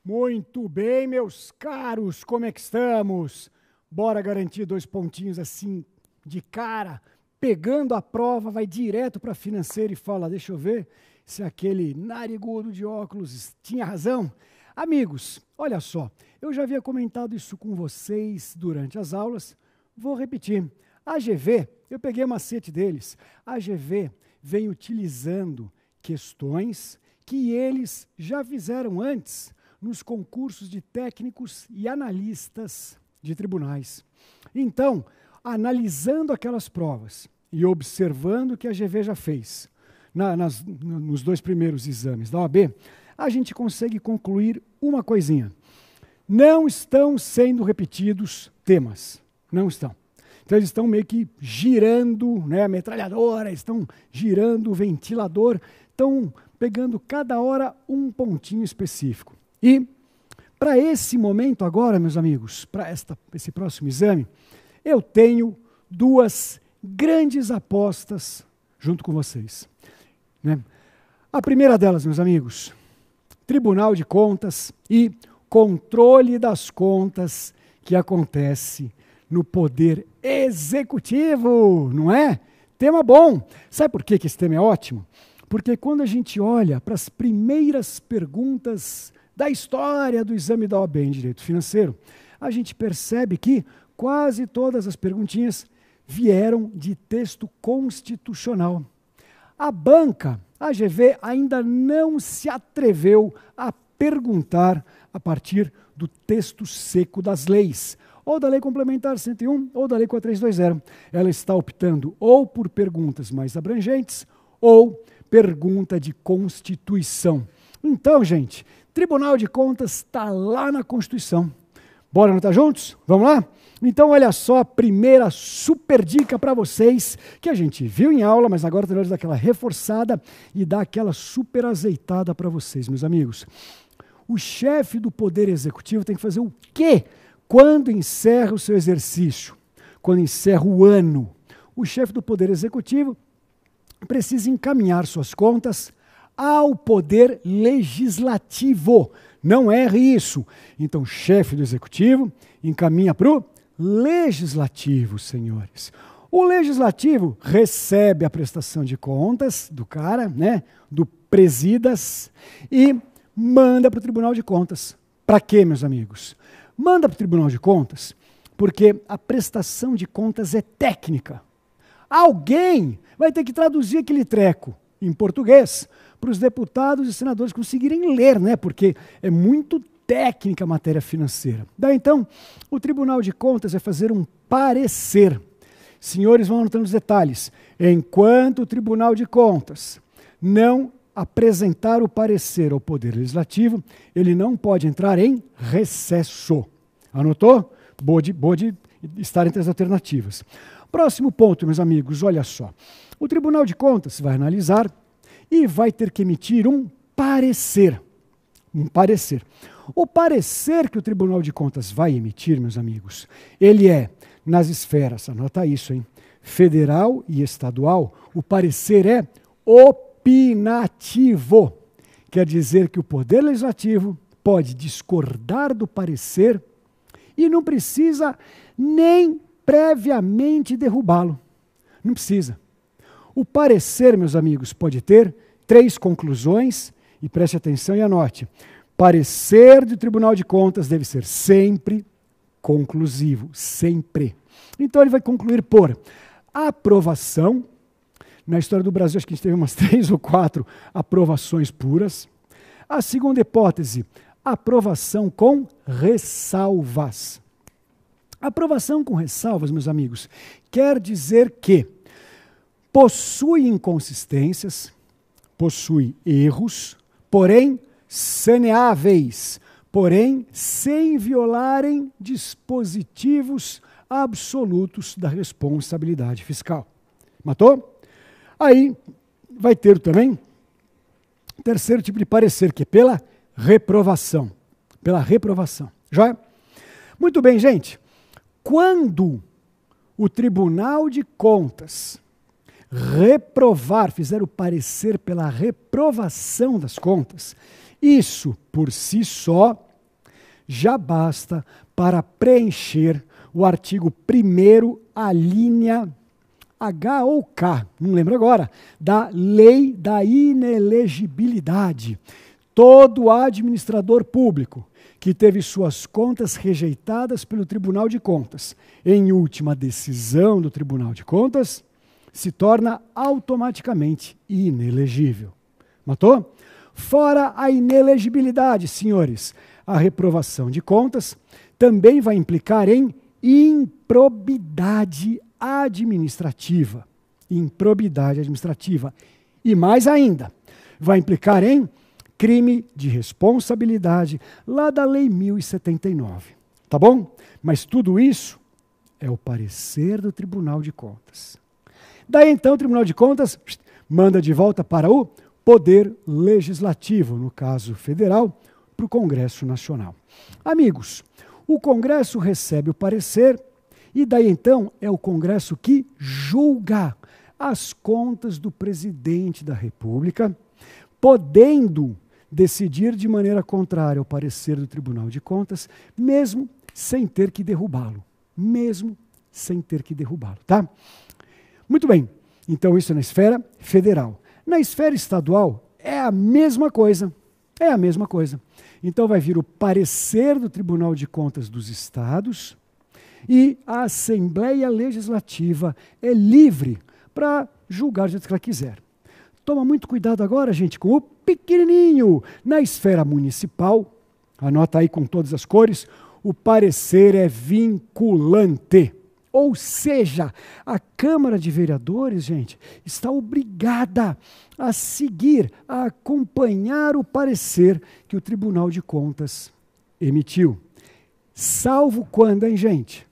Muito bem, meus caros, como é que estamos? Bora garantir 2 pontinhos assim de cara. Pegando a prova, vai direto para a financeira e fala, deixa eu ver se aquele narigudo de óculos tinha razão. Amigos, olha só, eu já havia comentado isso com vocês durante as aulas, vou repetir. A GV, eu peguei o macete deles, a GV vem utilizando questões que eles já fizeram antes nos concursos de técnicos e analistas de tribunais. Então, analisando aquelas provas e observando o que a GV já fez nos 2 primeiros exames da OAB, a gente consegue concluir uma coisinha. Não estão sendo repetidos temas. Não estão. Então, eles estão meio que girando, né, a metralhadora, estão girando o ventilador, estão pegando cada hora um pontinho específico. E, para esse momento agora, meus amigos, para esse próximo exame, eu tenho 2 grandes apostas junto com vocês. Né? A primeira delas, meus amigos, Tribunal de Contas e controle das contas que acontece no Poder Executivo, não é? Tema bom. Sabe por que esse tema é ótimo? Porque quando a gente olha para as primeiras perguntas da história do exame da OAB em Direito Financeiro, a gente percebe que quase todas as perguntinhas vieram de texto constitucional. A banca, a GV, ainda não se atreveu a perguntar a partir do texto seco das leis, ou da Lei Complementar 101 ou da Lei 4320. Ela está optando ou por perguntas mais abrangentes ou pergunta de Constituição. Então, gente, Tribunal de Contas está lá na Constituição. Bora anotar juntos? Vamos lá? Então, olha só a primeira super dica para vocês, que a gente viu em aula, mas agora tem que dar aquela reforçada e dar aquela super azeitada para vocês, meus amigos. O chefe do Poder Executivo tem que fazer o quê quando encerra o seu exercício? Quando encerra o ano? O chefe do Poder Executivo precisa encaminhar suas contas ao Poder Legislativo. Não erre isso. Então, o chefe do Executivo encaminha para o Legislativo, senhores. O Legislativo recebe a prestação de contas do cara, né, do Presidas, e manda para o Tribunal de Contas. Para quê, meus amigos? Manda para o Tribunal de Contas porque a prestação de contas é técnica. Alguém vai ter que traduzir aquele treco em português para os deputados e senadores conseguirem ler, né? Porque é muito técnica a matéria financeira. Daí, então, o Tribunal de Contas vai fazer um parecer. Senhores, vão anotando os detalhes. Enquanto o Tribunal de Contas não apresentar o parecer ao Poder Legislativo, ele não pode entrar em recesso. Anotou? Boa de estar entre as alternativas. Próximo ponto, meus amigos, olha só. O Tribunal de Contas vai analisar e vai ter que emitir um parecer. Um parecer. O parecer que o Tribunal de Contas vai emitir, meus amigos, ele é nas esferas, anota isso, hein? Federal e estadual, o parecer é opinativo. Quer dizer que o Poder Legislativo pode discordar do parecer e não precisa nem previamente derrubá-lo. Não precisa. O parecer, meus amigos, pode ter 3 conclusões, e preste atenção e anote. Parecer do Tribunal de Contas deve ser sempre conclusivo, sempre. Então ele vai concluir por aprovação. Na história do Brasil, acho que a gente teve umas 3 ou 4 aprovações puras. A segunda hipótese, aprovação com ressalvas. Aprovação com ressalvas, meus amigos, quer dizer que possui inconsistências, possui erros, porém saneáveis, porém sem violarem dispositivos absolutos da responsabilidade fiscal. Matou? Aí vai ter também o terceiro tipo de parecer, que é pela reprovação. Pela reprovação. Já? Muito bem, gente. Quando o Tribunal de Contas reprovar, fizer o parecer pela reprovação das contas, isso por si só já basta para preencher o artigo 1º, a linha H ou K, não lembro agora, da Lei da Inelegibilidade. Todo administrador público que teve suas contas rejeitadas pelo Tribunal de Contas, em última decisão do Tribunal de Contas, se torna automaticamente inelegível. Matou? Fora a inelegibilidade, senhores, a reprovação de contas também vai implicar em improbidade administrativa. Improbidade administrativa. E mais ainda, vai implicar em crime de responsabilidade, lá da Lei 1079. Tá bom? Mas tudo isso é o parecer do Tribunal de Contas. Daí então o Tribunal de Contas manda de volta para o Poder Legislativo, no caso federal, para o Congresso Nacional. Amigos, o Congresso recebe o parecer e daí então é o Congresso que julga as contas do presidente da República, podendo decidir de maneira contrária ao parecer do Tribunal de Contas, mesmo sem ter que derrubá-lo. Mesmo sem ter que derrubá-lo, tá? Muito bem, então isso é na esfera federal. Na esfera estadual é a mesma coisa. É a mesma coisa. Então vai vir o parecer do Tribunal de Contas dos Estados e a Assembleia Legislativa é livre para julgar do jeito que ela quiser. Toma muito cuidado agora, gente, com o pequenininho. Na esfera municipal, anota aí com todas as cores, o parecer é vinculante. Ou seja, a Câmara de Vereadores, gente, está obrigada a seguir, a acompanhar o parecer que o Tribunal de Contas emitiu. Salvo quando, hein, gente?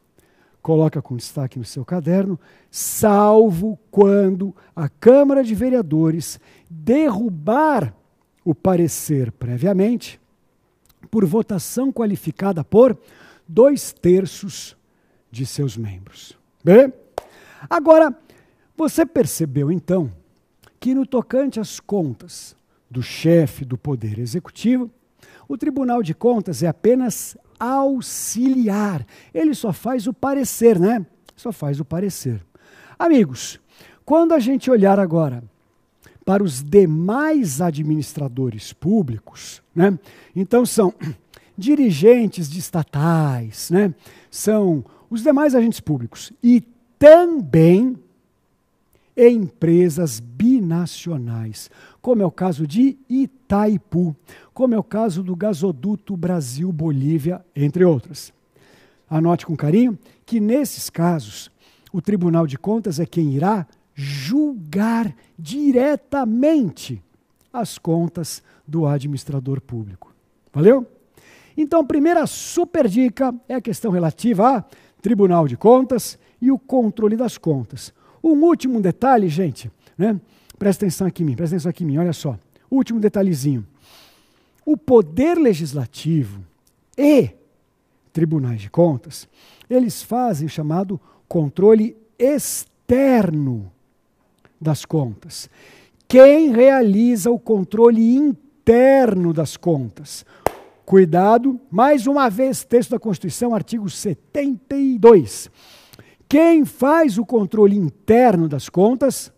Coloca com destaque no seu caderno, salvo quando a Câmara de Vereadores derrubar o parecer previamente por votação qualificada por 2/3 de seus membros. Bem, agora, você percebeu então que no tocante às contas do chefe do Poder Executivo, o Tribunal de Contas é apenas auxiliar. Ele só faz o parecer, né? Só faz o parecer. Amigos, quando a gente olhar agora para os demais administradores públicos, né? Então são dirigentes de estatais, né? São os demais agentes públicos e também empresas binacionais, como é o caso de Itaipu, como é o caso do gasoduto Brasil-Bolívia, entre outras. Anote com carinho que nesses casos o Tribunal de Contas é quem irá julgar diretamente as contas do administrador público. Valeu? Então, a primeira super dica é a questão relativa a Tribunal de Contas e o controle das contas. Um último detalhe, gente, né? Presta atenção aqui em mim, olha só. Último detalhezinho. O Poder Legislativo e Tribunais de Contas, eles fazem o chamado controle externo das contas. Quem realiza o controle interno das contas? Cuidado, mais uma vez, texto da Constituição, artigo 72. Quem faz o controle interno das contas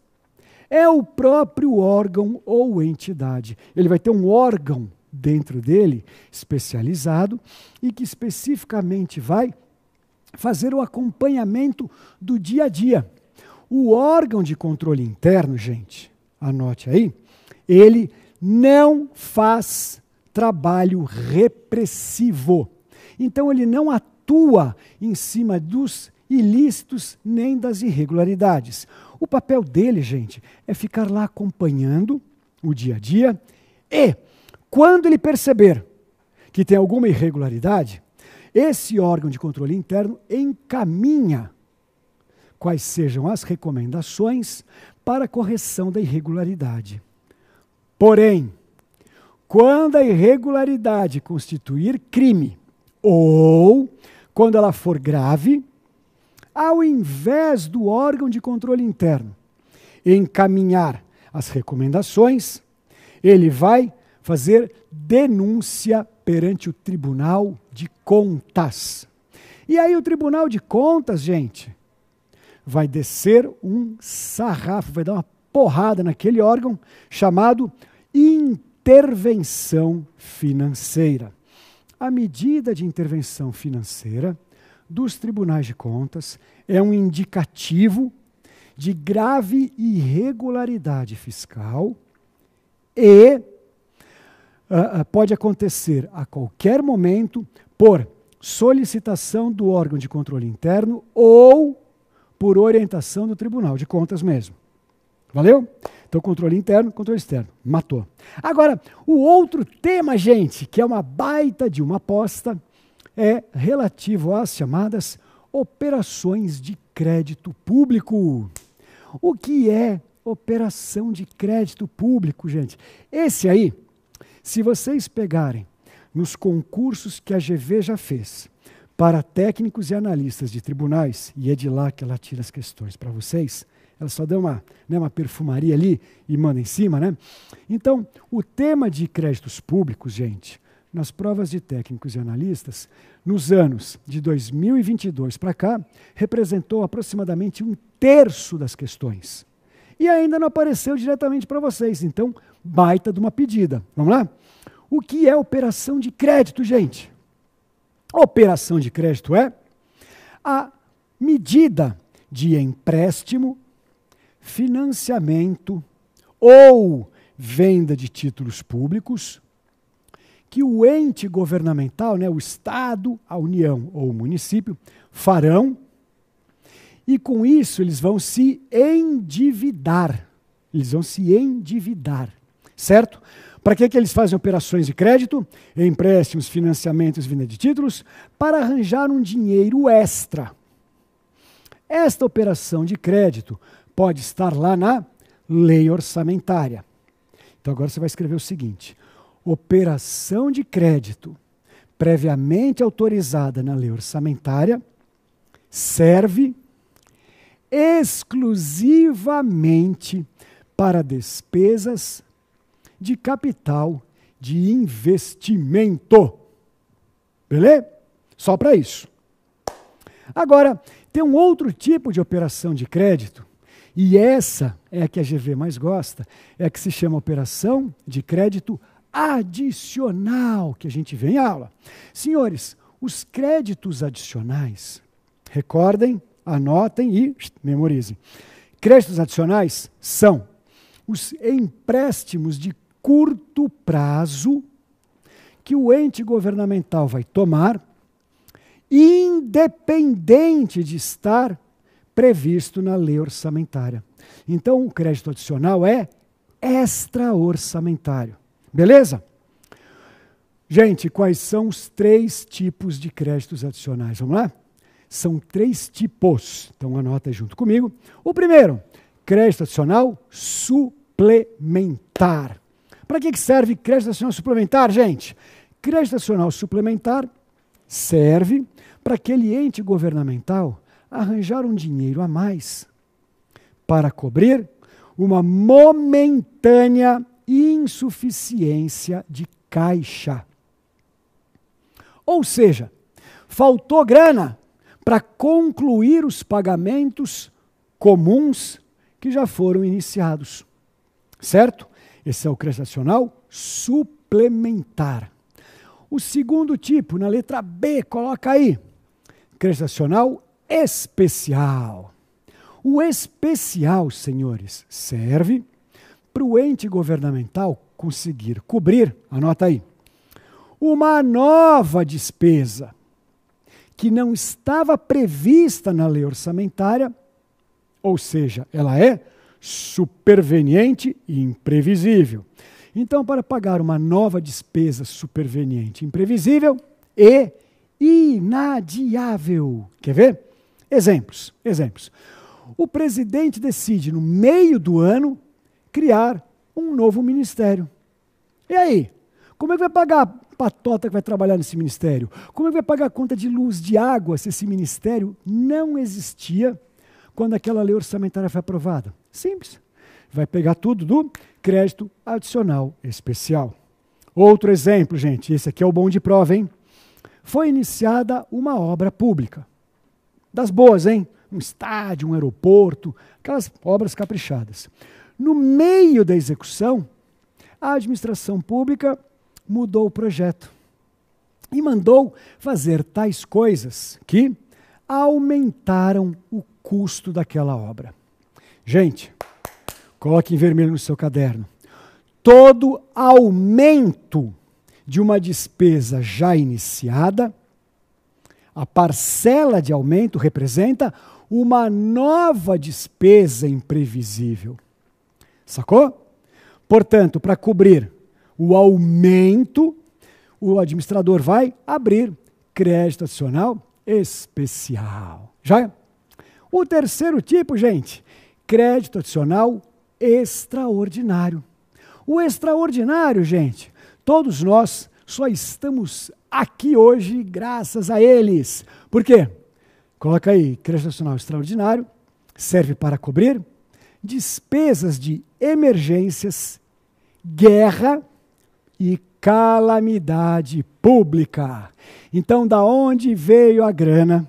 é o próprio órgão ou entidade. Ele vai ter um órgão dentro dele, especializado, e que especificamente vai fazer o acompanhamento do dia a dia. O órgão de controle interno, gente, anote aí, ele não faz trabalho repressivo. Então, ele não atua em cima dos ilícitos nem das irregularidades. O papel dele, gente, é ficar lá acompanhando o dia a dia e, quando ele perceber que tem alguma irregularidade, esse órgão de controle interno encaminha quais sejam as recomendações para a correção da irregularidade. Porém, quando a irregularidade constituir crime ou quando ela for grave, ao invés do órgão de controle interno encaminhar as recomendações, ele vai fazer denúncia perante o Tribunal de Contas. E aí o Tribunal de Contas, gente, vai descer um sarrafo, vai dar uma porrada naquele órgão chamado intervenção financeira. A medida de intervenção financeira dos tribunais de contas é um indicativo de grave irregularidade fiscal e pode acontecer a qualquer momento por solicitação do órgão de controle interno ou por orientação do Tribunal de Contas mesmo. Valeu? Então, controle interno, controle externo. Matou. Agora, o outro tema, gente, que é uma baita de uma aposta, é relativo às chamadas operações de crédito público. O que é operação de crédito público, gente? Esse aí, se vocês pegarem nos concursos que a GV já fez para técnicos e analistas de tribunais, e é de lá que ela tira as questões para vocês, ela só dá uma perfumaria ali e manda em cima, né? Então, o tema de créditos públicos, gente, nas provas de técnicos e analistas, nos anos de 2022 para cá, representou aproximadamente 1/3 das questões. E ainda não apareceu diretamente para vocês, então, baita de uma pedida. Vamos lá? O que é operação de crédito, gente? Operação de crédito é a medida de empréstimo, financiamento ou venda de títulos públicos que o ente governamental, né, o Estado, a União ou o município, farão e com isso eles vão se endividar. Eles vão se endividar, certo? Para que eles fazem operações de crédito, empréstimos, financiamentos, venda de títulos? Para arranjar um dinheiro extra. Esta operação de crédito pode estar lá na lei orçamentária. Então agora você vai escrever o seguinte: operação de crédito previamente autorizada na lei orçamentária serve exclusivamente para despesas de capital de investimento. Beleza? Só para isso. Agora, tem um outro tipo de operação de crédito, e essa é a que a GV mais gosta, é a que se chama operação de crédito adicional, que a gente vê em aula. Senhores, os créditos adicionais, recordem, anotem e memorizem. Créditos adicionais são os empréstimos de curto prazo que o ente governamental vai tomar, independente de estar previsto na lei orçamentária. Então, o crédito adicional é extra-orçamentário. Beleza? Gente, quais são os 3 tipos de créditos adicionais? Vamos lá? São 3 tipos. Então, anota aí junto comigo. O primeiro, crédito adicional suplementar. Para que serve crédito adicional suplementar, gente? Crédito adicional suplementar serve para aquele ente governamental arranjar um dinheiro a mais para cobrir uma momentânea insuficiência de caixa. Ou seja, faltou grana para concluir os pagamentos comuns que já foram iniciados. Certo? Esse é o crédito adicional suplementar. O segundo tipo, na letra B, coloca aí, crédito adicional especial. O especial, senhores, serve para o ente governamental conseguir cobrir, anota aí, uma nova despesa que não estava prevista na lei orçamentária, ou seja, ela é superveniente e imprevisível. Então, para pagar uma nova despesa superveniente e imprevisível e inadiável. Quer ver? Exemplos. O presidente decide, no meio do ano, criar um novo ministério. E aí? Como é que vai patota que vai trabalhar nesse ministério? Como ele vai pagar a conta de luz, de água, se esse ministério não existia quando aquela lei orçamentária foi aprovada? Simples. Vai pegar tudo do crédito adicional especial. Outro exemplo, gente, esse aqui é o bom de prova, hein? Foi iniciada uma obra pública. Das boas, hein? Um estádio, um aeroporto, aquelas obras caprichadas. No meio da execução, a administração pública mudou o projeto e mandou fazer tais coisas que aumentaram o custo daquela obra. Gente, coloque em vermelho no seu caderno. Todo aumento de uma despesa já iniciada, a parcela de aumento representa uma nova despesa imprevisível. Sacou? Portanto, para cobrir o aumento, o administrador vai abrir crédito adicional especial. Já? O terceiro tipo, gente, crédito adicional extraordinário. O extraordinário, gente, todos nós só estamos aqui hoje graças a eles. Por quê? Coloca aí, crédito adicional extraordinário serve para cobrir despesas de emergências, guerra e calamidade pública. Então, da onde veio a grana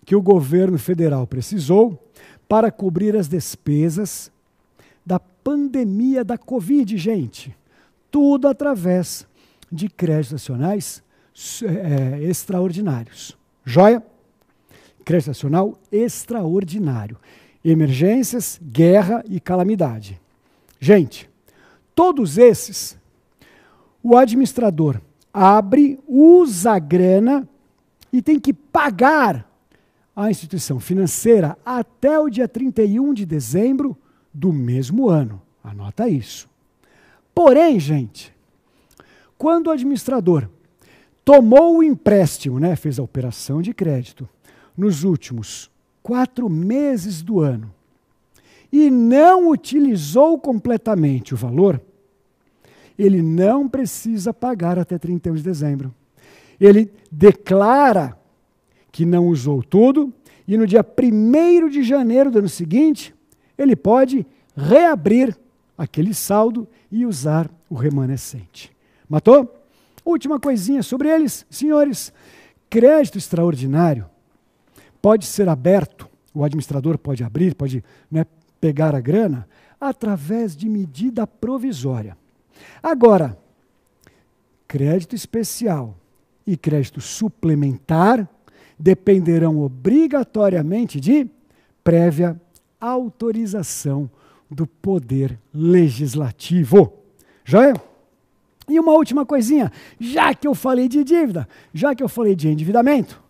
que o governo federal precisou para cobrir as despesas da pandemia da Covid, gente? Tudo através de créditos adicionais extraordinários. Joia? Crédito adicional extraordinário. Emergências, guerra e calamidade. Gente, todos esses, o administrador abre, usa a grana e tem que pagar a instituição financeira até o dia 31 de dezembro do mesmo ano. Anota isso. Porém, gente, quando o administrador tomou o empréstimo, fez a operação de crédito, nos últimos 4 meses do ano e não utilizou completamente o valor, ele não precisa pagar até 31 de dezembro. Ele declara que não usou tudo e no dia 1º de janeiro do ano seguinte, ele pode reabrir aquele saldo e usar o remanescente. Matou? Última coisinha sobre eles, senhores. Crédito extraordinário pode ser aberto, o administrador pode abrir, pode pegar a grana, através de medida provisória. Agora, crédito especial e crédito suplementar dependerão obrigatoriamente de prévia autorização do Poder Legislativo. Joia? E uma última coisinha, já que eu falei de dívida, já que eu falei de endividamento,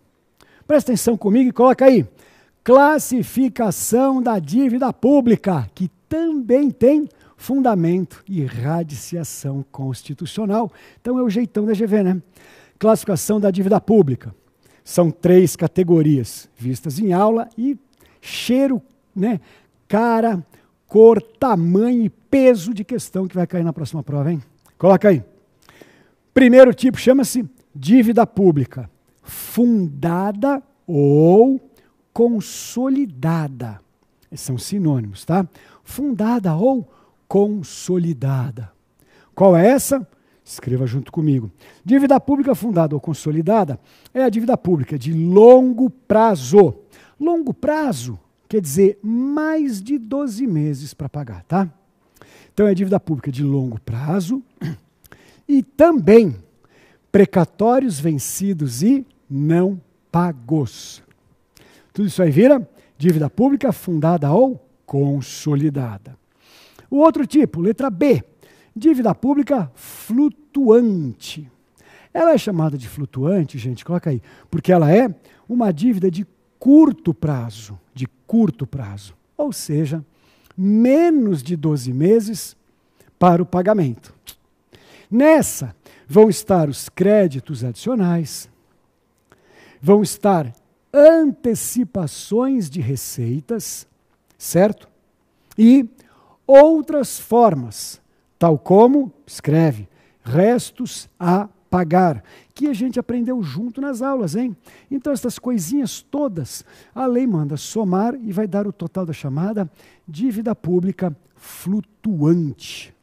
presta atenção comigo e coloca aí, classificação da dívida pública, que também tem fundamento e radiciação constitucional. Então é o jeitão da GV, Classificação da dívida pública. São 3 categorias, vistas em aula e cheiro, cara, cor, tamanho e peso de questão que vai cair na próxima prova, hein? Coloca aí. Primeiro tipo chama-se dívida pública, fundada ou consolidada. Esses são sinônimos, tá? Fundada ou consolidada. Qual é essa? Escreva junto comigo. Dívida pública fundada ou consolidada é a dívida pública de longo prazo. Longo prazo quer dizer mais de 12 meses para pagar, tá? Então é dívida pública de longo prazo e também precatórios vencidos e não pagos. Tudo isso aí vira dívida pública fundada ou consolidada. O outro tipo, letra B, dívida pública flutuante. Ela é chamada de flutuante, gente, coloca aí, porque ela é uma dívida de curto prazo, ou seja, menos de 12 meses para o pagamento. Nessa vão estar os créditos adicionais, vão estar antecipações de receitas, certo? E outras formas, tal como, escreve, restos a pagar, que a gente aprendeu junto nas aulas, hein? Então, essas coisinhas todas, a lei manda somar e vai dar o total da chamada dívida pública flutuante.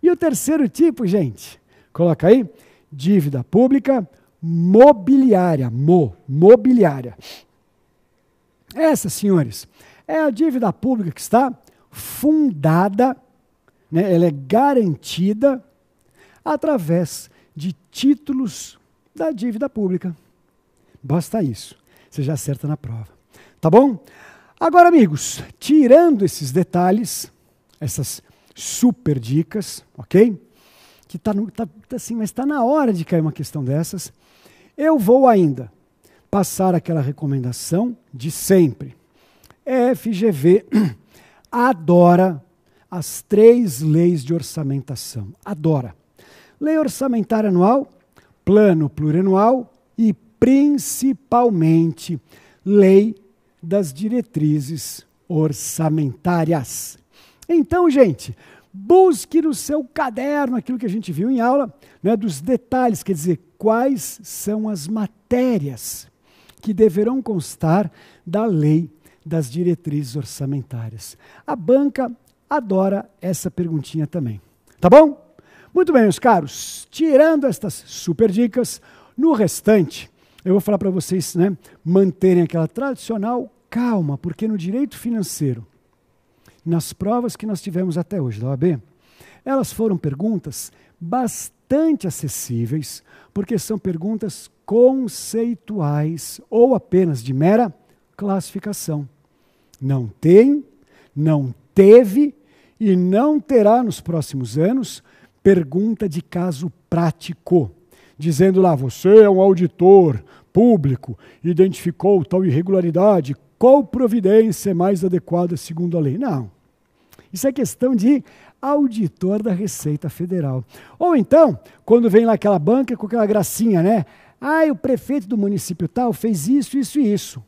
E o terceiro tipo, gente, coloca aí, dívida pública mobiliária, mobiliária. Essa, senhores, é a dívida pública que está fundada, né, ela é garantida através de títulos da dívida pública. Basta isso, você já acerta na prova. Tá bom? Agora, amigos, tirando esses detalhes, essas super dicas, ok? Que assim, mas está na hora de cair uma questão dessas. Eu vou ainda passar aquela recomendação de sempre. FGV adora as 3 leis de orçamentação. Adora. Lei orçamentária anual, plano plurianual e, principalmente, lei das diretrizes orçamentárias. Então, gente, busque no seu caderno aquilo que a gente viu em aula, né, dos detalhes, quer dizer, quais são as matérias que deverão constar da lei das diretrizes orçamentárias. A banca adora essa perguntinha também. Tá bom? Muito bem, meus caros. Tirando estas super dicas, no restante, eu vou falar para vocês, né, manterem aquela tradicional calma, porque no direito financeiro, nas provas que nós tivemos até hoje da OAB, elas foram perguntas bastante acessíveis, porque são perguntas conceituais ou apenas de mera classificação. Não tem, não teve e não terá nos próximos anos pergunta de caso prático, dizendo lá, você é um auditor público, identificou tal irregularidade, qual providência é mais adequada segundo a lei? Não. Isso é questão de auditor da Receita Federal. Ou então, quando vem lá aquela banca com aquela gracinha, né? Ah, o prefeito do município tal fez isso, isso e isso.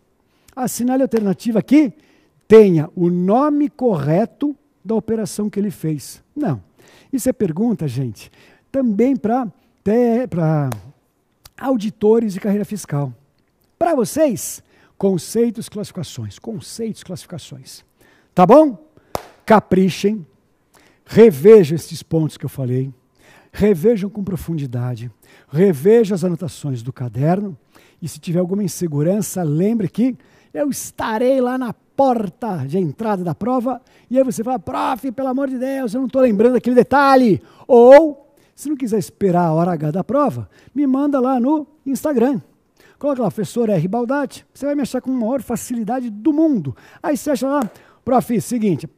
Assinale a alternativa aqui, tenha o nome correto da operação que ele fez. Não. Isso é pergunta, gente, também para auditores de carreira fiscal. Para vocês, conceitos, classificações. Tá bom? Caprichem, revejam esses pontos que eu falei, revejam com profundidade, revejam as anotações do caderno e se tiver alguma insegurança, lembre que eu estarei lá na porta de entrada da prova e aí você fala, prof, pelo amor de Deus, eu não estou lembrando aquele detalhe. Ou, se não quiser esperar a hora H da prova, me manda lá no Instagram. Coloca lá, professor R. Baldatti, você vai me achar com a maior facilidade do mundo. Aí você acha lá, prof, seguinte,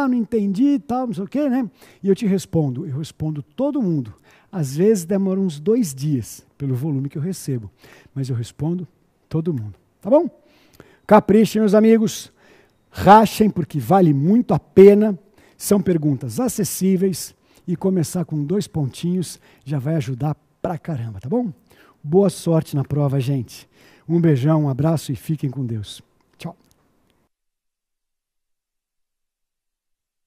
não entendi e tal, não sei o quê, né? E eu respondo todo mundo. Às vezes demora uns 2 dias, pelo volume que eu recebo, mas eu respondo todo mundo, tá bom? Caprichem, meus amigos, rachem, porque vale muito a pena, são perguntas acessíveis e começar com 2 pontinhos já vai ajudar pra caramba, tá bom? Boa sorte na prova, gente. Um beijão, um abraço e fiquem com Deus.